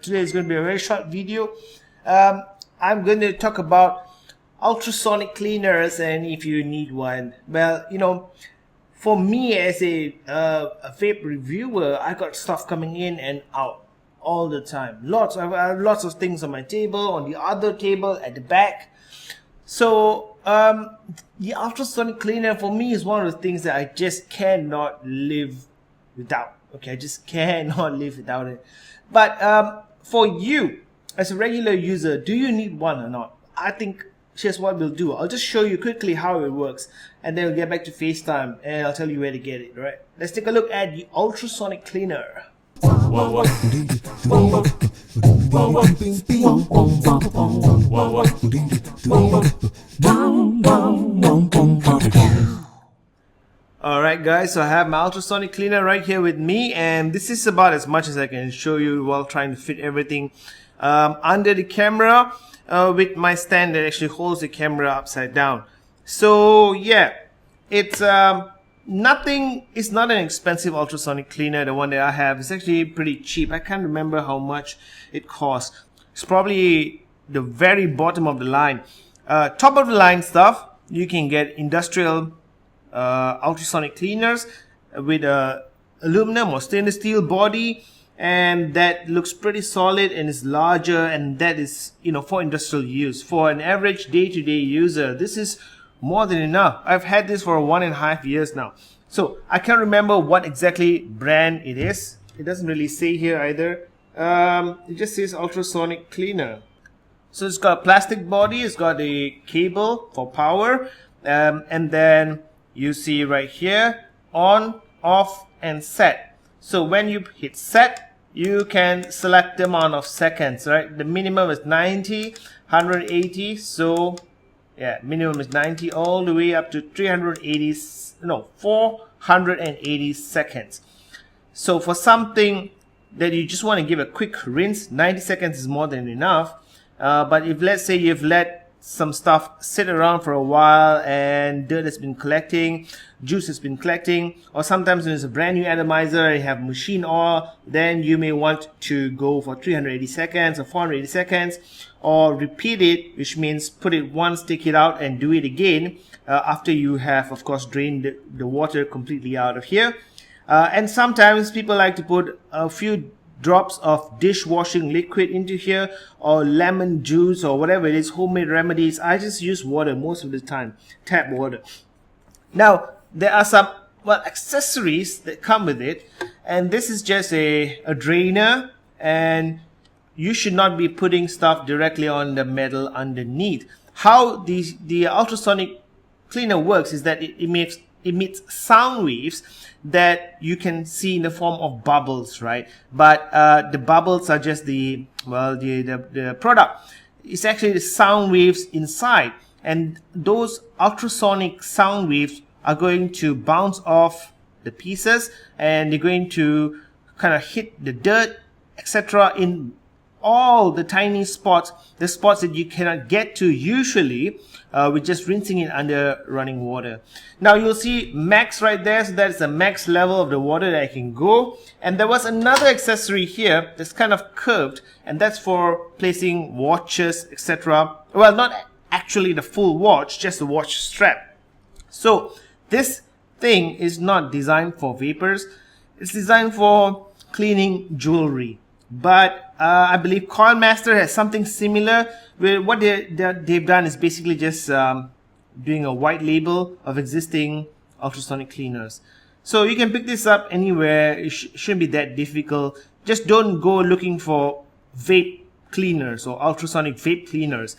Today is going to be a very short video. I'm going to talk about ultrasonic cleaners and if you need one. Well, you know, for me as a vape reviewer, I got stuff coming in and out all the time. I have lots of things on my table, on the other table, at the back. So the ultrasonic cleaner for me is one of the things that I just cannot live without. Okay, I just cannot live without it. But for you, as a regular user, do you need one or not? I think here's what we'll do. I'll just show you quickly how it works, and then we'll get back to FaceTime, and I'll tell you where to get it, right? Let's take a look at the ultrasonic cleaner. Alright guys, so I have my ultrasonic cleaner right here with me, and this is about as much as I can show you while trying to fit everything under the camera with my stand that actually holds the camera upside down. So yeah, it's nothing. It's not an expensive ultrasonic cleaner. The one that I have is actually pretty cheap. I can't remember how much it costs. It's probably the very bottom of the line. Top of the line stuff, you can get industrial ultrasonic cleaners with a aluminum or stainless steel body, and that looks pretty solid and is larger, and that is, you know, for industrial use. For an average day-to-day user, this is more than enough. I've had this for 1.5 years now, so I can't remember what exactly brand it is. It doesn't really say here either. It just says ultrasonic cleaner. So it's got a plastic body, it's got a cable for power, and then you see right here, on, off, and set. So when you hit set, you can select the amount of seconds, right? The minimum is 90, 180. So yeah, minimum is 90 all the way up to 480 seconds. So for something that you just want to give a quick rinse, 90 seconds is more than enough. But if, let's say, you've let some stuff sit around for a while and dirt has been collecting, juice has been collecting, or sometimes when it's a brand new atomizer and you have machine oil, then you may want to go for 380 seconds or 480 seconds, or repeat it, which means put it once, take it out, and do it again after you have, of course, drained the water completely out of here. And sometimes people like to put a few drops of dishwashing liquid into here, or lemon juice, or whatever it is, homemade remedies. I just use water most of the time, tap water. Now there are some accessories that come with it, and this is just a drainer, and you should not be putting stuff directly on the metal underneath. How the ultrasonic cleaner works is that it emits sound waves that you can see in the form of bubbles, right? But the bubbles are just the product. It's actually the sound waves inside, and those ultrasonic sound waves are going to bounce off the pieces, and they're going to kind of hit the dirt, etc., in all the tiny spots, the spots that you cannot get to usually with just rinsing it under running water. Now you'll see max right there, so that is the max level of the water that I can go. And there was another accessory here that's kind of curved, and that's for placing watches, etc. Well, not actually the full watch, just the watch strap. So this thing is not designed for vapors, it's designed for cleaning jewelry. But I believe Coilmaster has something similar, where what they've done is basically just doing a white label of existing ultrasonic cleaners. So you can pick this up anywhere. It shouldn't be that difficult. Just don't go looking for vape cleaners or ultrasonic vape cleaners.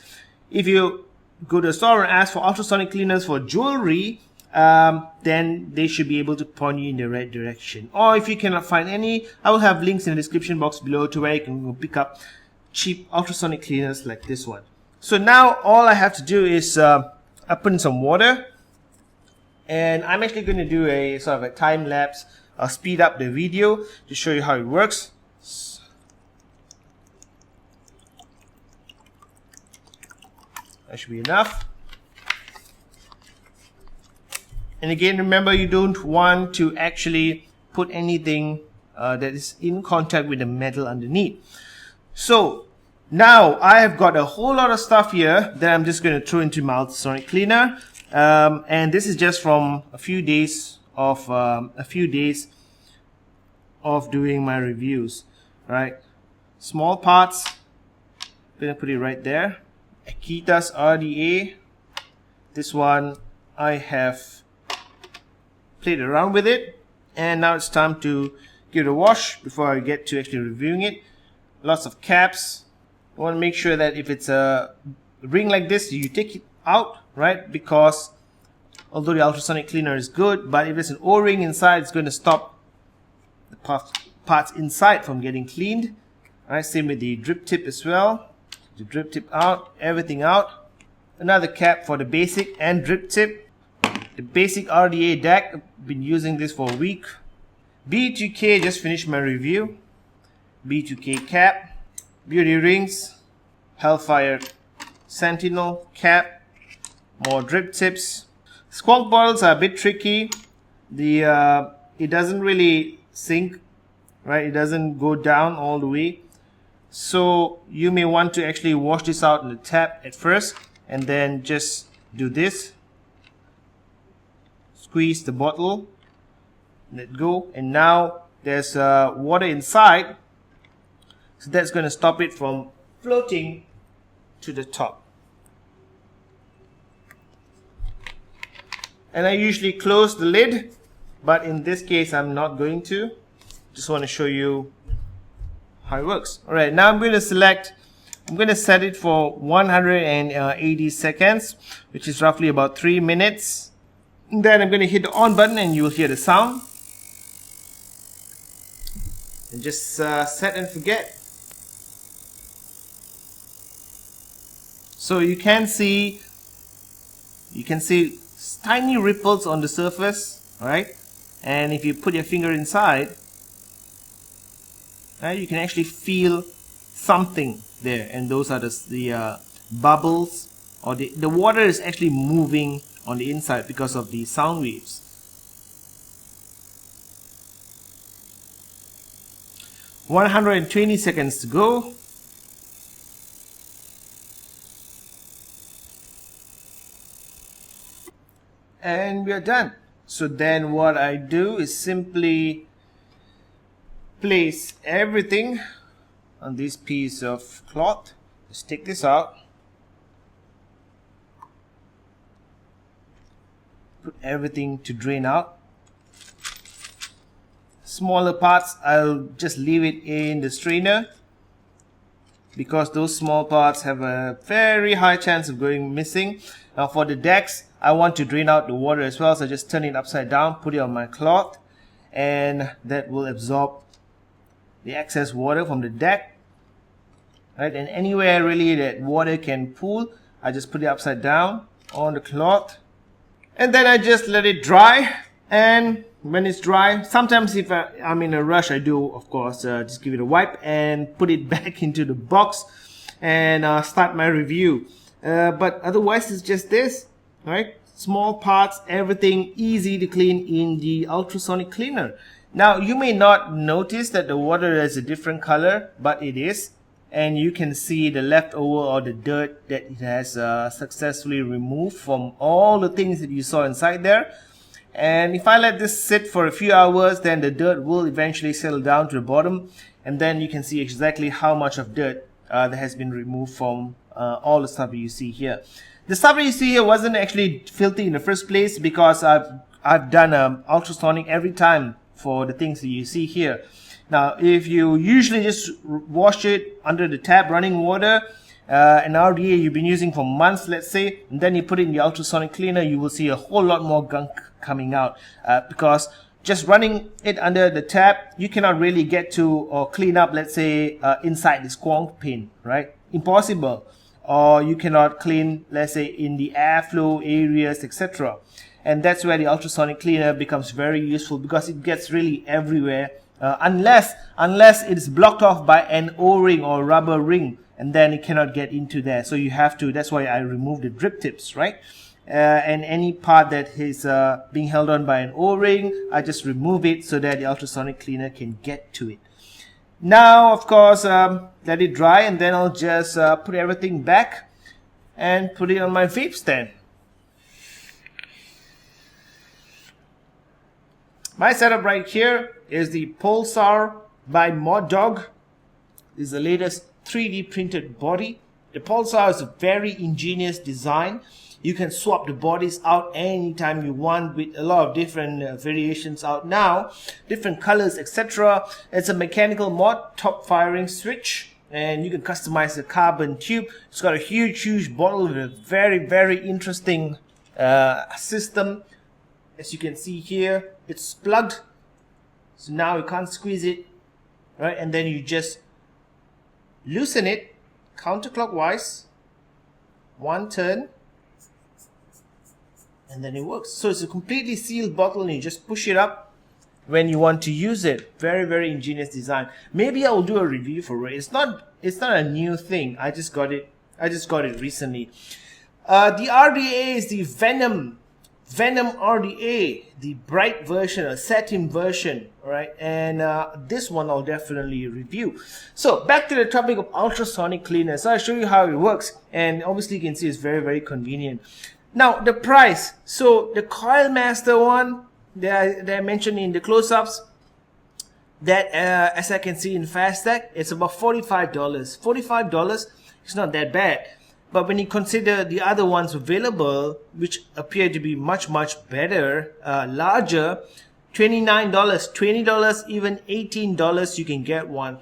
If you go to a store and ask for ultrasonic cleaners for jewelry, then they should be able to point you in the right direction. Or if you cannot find any, I will have links in the description box below to where you can go pick up cheap ultrasonic cleaners like this one. So now all I have to do is I put in some water, and I'm actually going to do a sort of a time lapse. I'll speed up the video to show you how it works. That should be enough. And again, remember, you don't want to actually put anything that is in contact with the metal underneath. So now I have got a whole lot of stuff here that I'm just going to throw into my ultrasonic cleaner, and this is just from a few days of doing my reviews. Right, small parts. I'm gonna put it right there. Akita's RDA. This one I have played around with it, and now it's time to give it a wash before I get to actually reviewing it. Lots of caps. I want to make sure that if it's a ring like this, you take it out, right? Because although the ultrasonic cleaner is good, but if it's an O-ring inside, it's going to stop the parts inside from getting cleaned. All right, same with the drip tip as well. The drip tip out, everything out. Another cap for the basic and drip tip. The basic RDA deck, I've been using this for a week. B2K, just finished my review. B2K cap, beauty rings, Hellfire Sentinel cap, more drip tips. Squonk bottles are a bit tricky. It doesn't really sink, right? It doesn't go down all the way. So you may want to actually wash this out in the tap at first, and then just do this. Squeeze the bottle, let go, and now there's water inside, so that's going to stop it from floating to the top. And I usually close the lid, but in this case I'm not going to. Just want to show you how it works. Alright, now I'm going to set it for 180 seconds, which is roughly about 3 minutes. And then I'm going to hit the on button and you will hear the sound. And just set and forget. So you can see tiny ripples on the surface, alright? And if you put your finger inside, right, you can actually feel something there, and those are the bubbles, or the water is actually moving on the inside because of the sound waves. "120 seconds to go. And we are done. So then what I do is simply place everything on this piece of cloth. Just take this out. Put everything to drain out. Smaller parts, I'll just leave it in the strainer, because those small parts have a very high chance of going missing. Now for the decks, I want to drain out the water as well, so just turn it upside down, put it on my cloth, and that will absorb the excess water from the deck. Right, and anywhere really that water can pool, I just put it upside down on the cloth, and then I just let it dry. And when it's dry, sometimes if I'm in a rush, I do, of course, just give it a wipe and put it back into the box and start my review. But otherwise, it's just this, right? Small parts, everything easy to clean in the ultrasonic cleaner. Now, you may not notice that the water is a different color, but it is. And you can see the leftover or the dirt that it has successfully removed from all the things that you saw inside there. And if I let this sit for a few hours, then the dirt will eventually settle down to the bottom, and then you can see exactly how much of dirt that has been removed from all the stuff that you see here. The stuff that you see here wasn't actually filthy in the first place, because I've done ultrasonic every time for the things that you see here. Now, if you usually just wash it under the tap, running water, an RDA you've been using for months, let's say, and then you put it in the ultrasonic cleaner, you will see a whole lot more gunk coming out, because just running it under the tap, you cannot really get to or clean up, let's say, inside the squonk pin, right? Impossible. Or you cannot clean, let's say, in the airflow areas, etc. And that's where the ultrasonic cleaner becomes very useful, because it gets really everywhere, unless it is blocked off by an O-ring or rubber ring, and then it cannot get into there. So you have to, that's why I removed the drip tips, right? And any part that is being held on by an O-ring, I just remove it so that the ultrasonic cleaner can get to it. Now, of course, let it dry, and then I'll just put everything back and put it on my vape stand. My setup right here is the Pulsar by Mod Dog. This is the latest 3D printed body. The Pulsar is a very ingenious design. You can swap the bodies out anytime you want with a lot of different variations out now, different colors, etc. It's a mechanical mod, top firing switch, and you can customize the carbon tube. It's got a huge bottle with a very interesting system. As you can see here, it's plugged, so now you can't squeeze it, right? And then you just loosen it counterclockwise, one turn, and then it works. So it's a completely sealed bottle, and you just push it up when you want to use it. Very ingenious design. Maybe I will do a review for it. It's not a new thing. I just got it recently. The RDA is the Venom RDA, the bright version, a satin version, right? And this one I'll definitely review. So back to the topic of ultrasonic cleaner. So I'll show you how it works, and obviously you can see it's very convenient. Now the price. So the Coil Master one that I mentioned in the close-ups, that as I can see in FastTag, it's about $45. $45, it's not that bad. But when you consider the other ones available, which appear to be much better, larger, $29, $20, even $18, you can get one.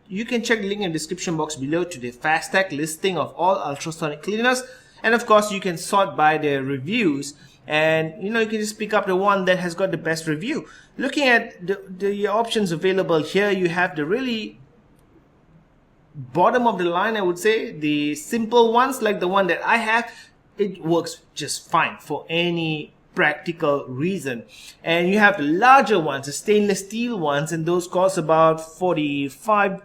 You can check the link in the description box below to the FastTag listing of all ultrasonic cleaners, and of course you can sort by their reviews, and you can just pick up the one that has got the best review. Looking at the options available here, you have the really bottom of the line, I would say, the simple ones like the one that I have. It works just fine for any practical reason. And you have the larger ones, the stainless steel ones, and those cost about $45,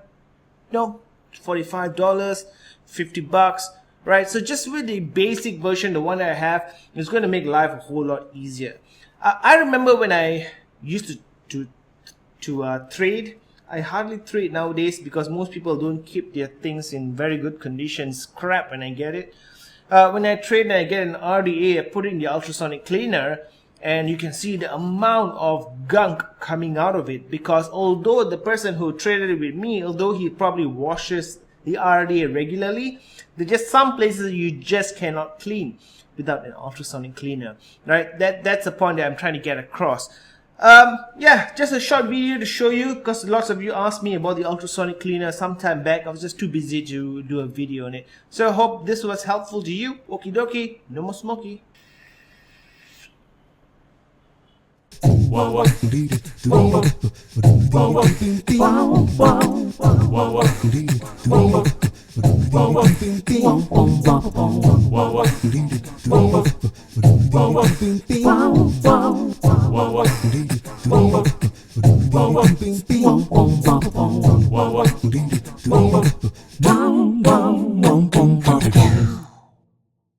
$50, right? So just with the basic version, the one that I have, is going to make life a whole lot easier. I remember when I used to trade. I hardly trade nowadays because most people don't keep their things in very good condition. Crap when I get it. When I trade and I get an RDA, I put it in the ultrasonic cleaner, and you can see the amount of gunk coming out of it, because although the person who traded it with me, although he probably washes the RDA regularly, there's just some places you just cannot clean without an ultrasonic cleaner, right? That's the point that I'm trying to get across. Yeah, just a short video to show you, because lots of you asked me about the ultrasonic cleaner some time back. I was just too busy to do a video on it. So I hope this was helpful to you. Okie dokie, no more smoky. Wow.